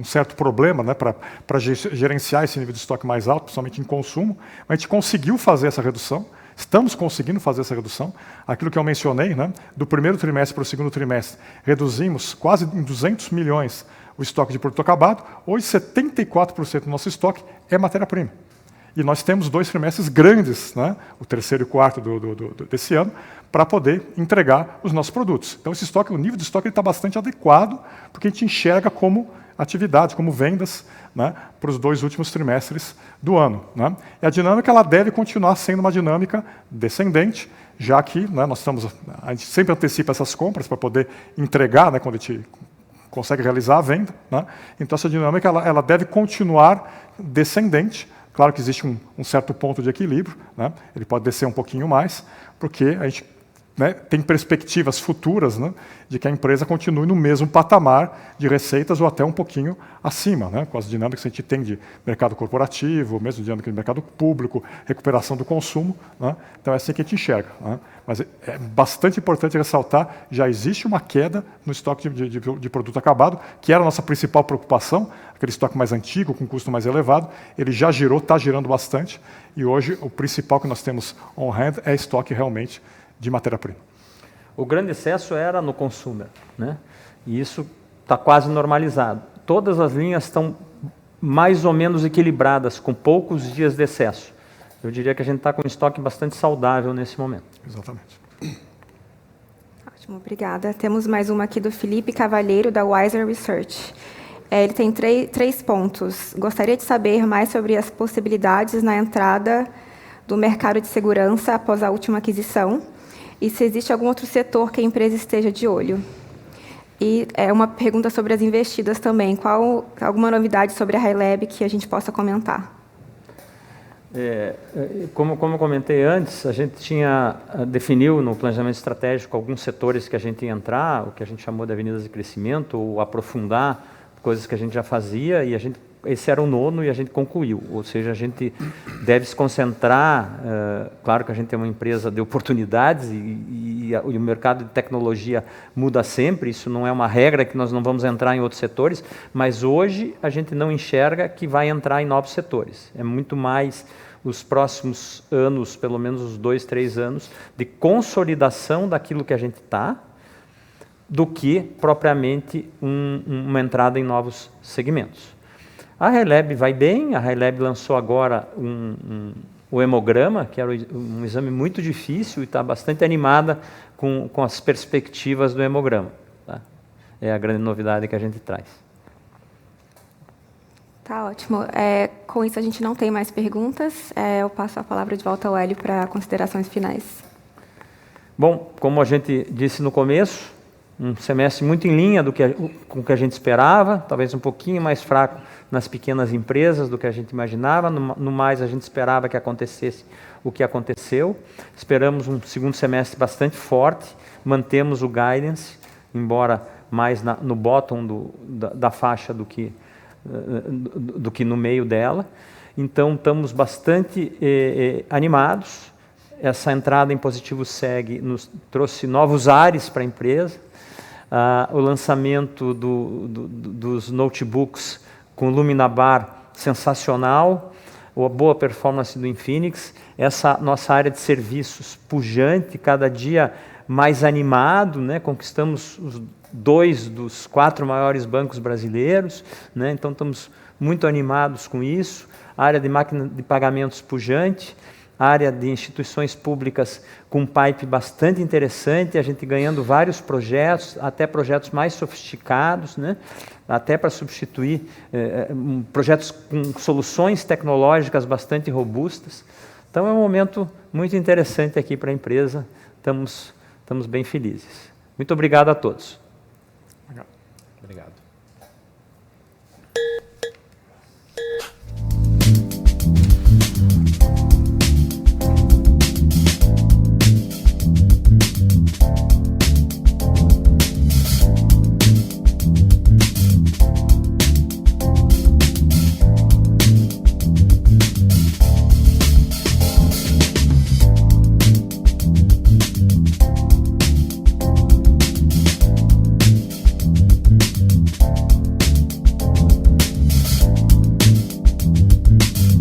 certo problema, né, para gerenciar esse nível de estoque mais alto, principalmente em consumo, mas a gente conseguiu fazer essa redução, estamos conseguindo fazer essa redução. Aquilo que eu mencionei, né, do primeiro trimestre para o segundo trimestre, reduzimos quase em 200 milhões o estoque de produto acabado, hoje 74% do nosso estoque é matéria-prima. E nós temos 2 trimestres grandes, né, o terceiro e o quarto desse ano, para poder entregar os nossos produtos. Então, esse estoque, o nível de estoque está bastante adequado, porque a gente enxerga como atividade, como vendas, né, para os 2 últimos trimestres do ano. Né. E a dinâmica ela deve continuar sendo uma dinâmica descendente, já que, né, a gente sempre antecipa essas compras para poder entregar, né, quando a gente consegue realizar a venda. Né. Então, essa dinâmica ela deve continuar descendente. Claro que existe um certo ponto de equilíbrio, né, ele pode descer um pouquinho mais, porque a gente, né, tem perspectivas futuras, né, de que a empresa continue no mesmo patamar de receitas ou até um pouquinho acima, né, com as dinâmicas que a gente tem de mercado corporativo, mesmo dinâmica de mercado público, recuperação do consumo. Né, então é assim que a gente enxerga. Né, mas é bastante importante ressaltar, já existe uma queda no estoque de produto acabado, que era a nossa principal preocupação, aquele estoque mais antigo, com custo mais elevado, ele já girou, está girando bastante, e hoje o principal que nós temos on-hand é estoque realmente de matéria-prima. O grande excesso era no consumer, né? E isso está quase normalizado. Todas as linhas estão mais ou menos equilibradas, com poucos dias de excesso. Eu diria que a gente está com um estoque bastante saudável nesse momento. Exatamente. Ótimo, obrigada. Temos mais uma aqui do Felipe Cavalheiro, da Wiser Research. Ele tem três pontos. Gostaria de saber mais sobre as possibilidades na entrada do mercado de segurança após a última aquisição e se existe algum outro setor que a empresa esteja de olho. E uma pergunta sobre as investidas também. Alguma novidade sobre a HiLab que a gente possa comentar? Como eu comentei antes, a gente definiu no planejamento estratégico alguns setores que a gente ia entrar, o que a gente chamou de avenidas de crescimento, ou aprofundar coisas que a gente já fazia, e esse era o nono e a gente concluiu. Ou seja, a gente deve se concentrar, claro que a gente é uma empresa de oportunidades e o mercado de tecnologia muda sempre, isso não é uma regra que nós não vamos entrar em outros setores, mas hoje a gente não enxerga que vai entrar em novos setores. É muito mais os próximos anos, pelo menos os 2, 3 anos, de consolidação daquilo que a gente está, do que propriamente uma entrada em novos segmentos. A HiLab vai bem, a HiLab lançou agora o hemograma, que era um exame muito difícil e está bastante animada com as perspectivas do hemograma. Tá? É a grande novidade que a gente traz. Tá ótimo. Com isso a gente não tem mais perguntas. Eu passo a palavra de volta ao Hélio para considerações finais. Bom, como a gente disse no começo, um semestre muito em linha com o que a gente esperava, talvez um pouquinho mais fraco nas pequenas empresas do que a gente imaginava, no mais a gente esperava que acontecesse o que aconteceu. Esperamos um segundo semestre bastante forte, mantemos o guidance, embora mais no bottom da faixa do que no meio dela. Então estamos bastante animados. Essa entrada em positivo SEG nos trouxe novos ares para a empresa. O lançamento dos notebooks com Luminabar sensacional, a boa performance do Infinix, essa nossa área de serviços pujante, cada dia mais animado, né? Conquistamos os 2 dos 4 maiores bancos brasileiros, né? Então estamos muito animados com isso, a área de máquina de pagamentos pujante, área de instituições públicas com um pipe bastante interessante, a gente ganhando vários projetos, até projetos mais sofisticados, né? Até para substituir projetos com soluções tecnológicas bastante robustas. Então é um momento muito interessante aqui para a empresa, estamos bem felizes. Muito obrigado a todos. Obrigado.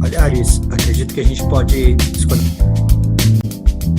Aliás, acredito que a gente pode escolher